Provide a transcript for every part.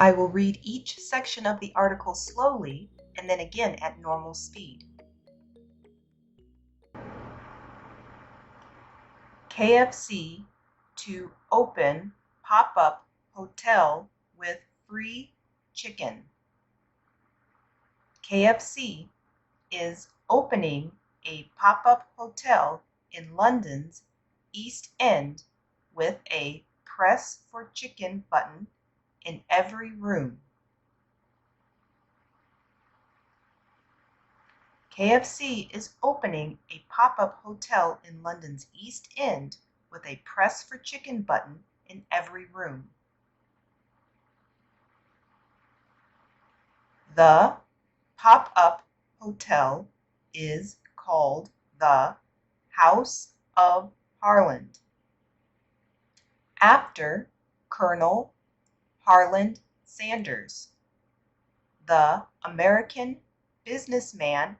I will read each section of the article slowly and then again at normal speed. KFC to open pop-up hotel with free chicken. KFC is opening a pop-up hotel in London's East End with a press for chicken button in every room. KFC is opening a pop-up hotel in London's East End with a press for chicken button in every room. The pop-up hotel is called the House of Harland, after Colonel Harland Sanders, the American businessman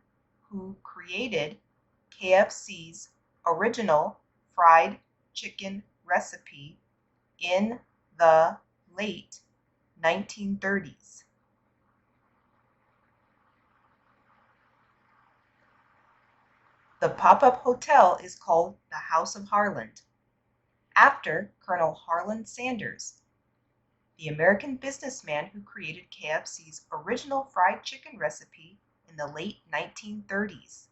who created KFC's original fried chicken recipe in the late 1930s. The pop-up hotel is called the House of Harland, after Colonel Harland Sanders, the American businessman who created KFC's original fried chicken recipe in the late 1930s.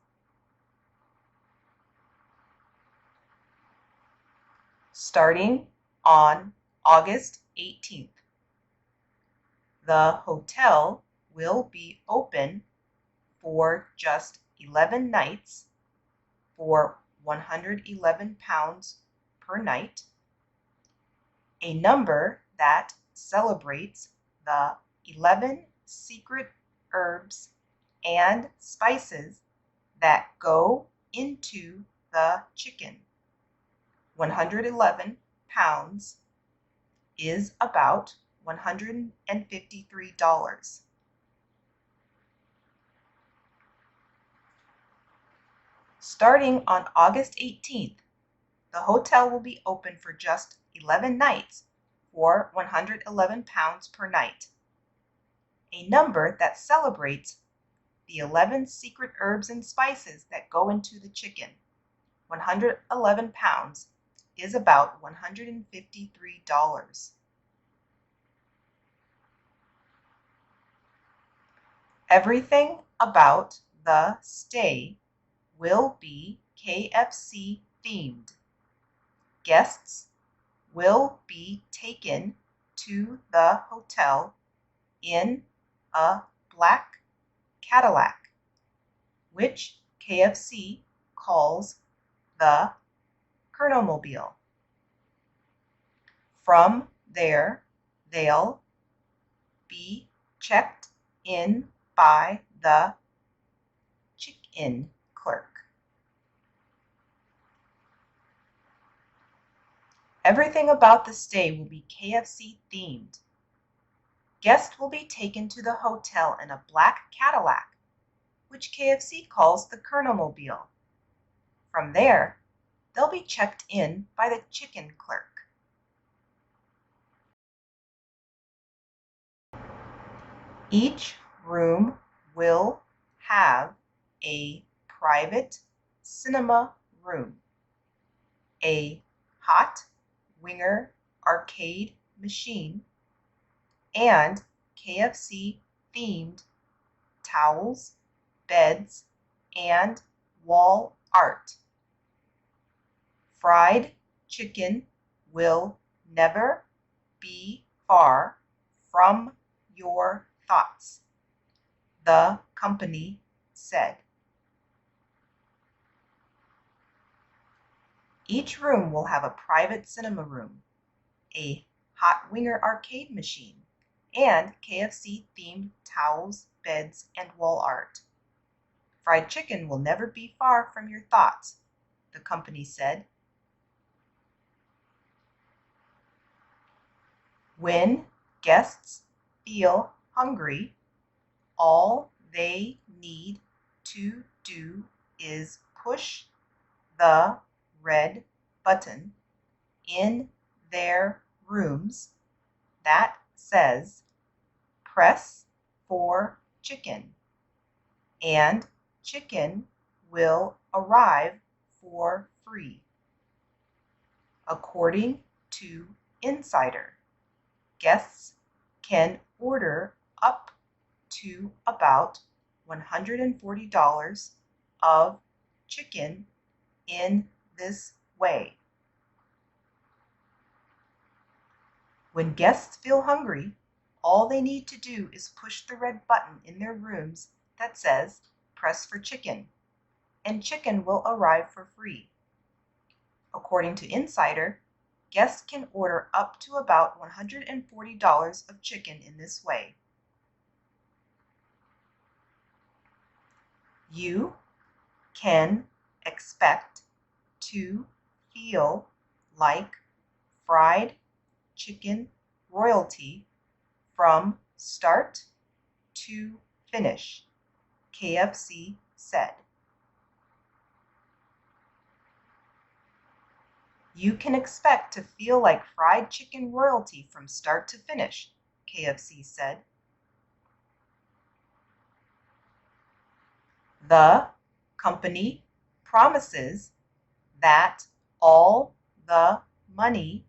Starting on August 18th, the hotel will be open for just 11 nights for £111 per night, a number that celebrates the 11 secret herbs and spices that go into the chicken. 111 pounds is about $153. Starting on August 18th, the hotel will be open for just 11 nights for £111 per night, a number that celebrates the 11 secret herbs and spices that go into the chicken. 111 pounds is about $153. Everything about the stay will be KFC themed. Guests will be taken to the hotel in a black Cadillac, which KFC calls the Colonelmobile. From there, they'll be checked in by the check-in clerk. Everything about the stay will be KFC themed. Guests will be taken to the hotel in a black Cadillac, which KFC calls the Colonelmobile. From there, they'll be checked in by the chicken clerk. Each room will have a private cinema room, a hot winger arcade machine, and KFC themed towels, beds, and wall art. Fried chicken will never be far from your thoughts, the company said. Each room will have a private cinema room, a hot winger arcade machine, and KFC themed towels, beds, and wall art. Fried chicken will never be far from your thoughts, the company said. When guests feel hungry, all they need to do is push the red button in their rooms that says press for chicken, and chicken will arrive for free. According to Insider, guests can order up to about $140 of chicken in this way. When guests feel hungry, all they need to do is push the red button in their rooms that says "Press for Chicken," and chicken will arrive for free. According to Insider, guests can order up to about $140 of chicken in this way. You can expect to feel like fried chicken royalty from start to finish, KFC said. You can expect to feel like fried chicken royalty from start to finish, KFC said. The company promises that all the money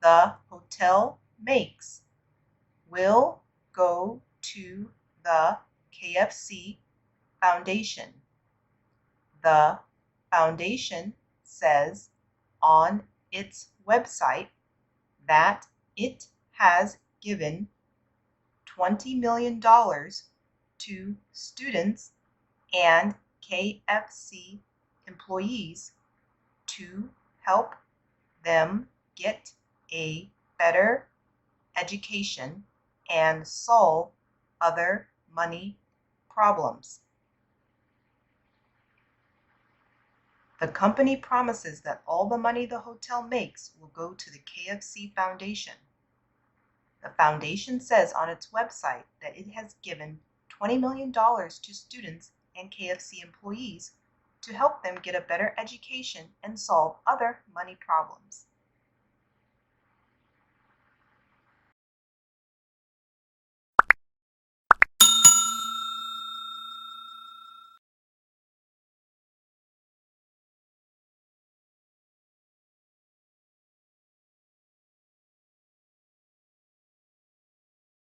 the hotel makes will go to the KFC Foundation. The foundation says on its website that it has given $20 million to students and KFC employees to help them get a better education and solve other money problems. The company promises that all the money the hotel makes will go to the KFC Foundation. The foundation says on its website that it has given $20 million to students and KFC employees to help them get a better education and solve other money problems.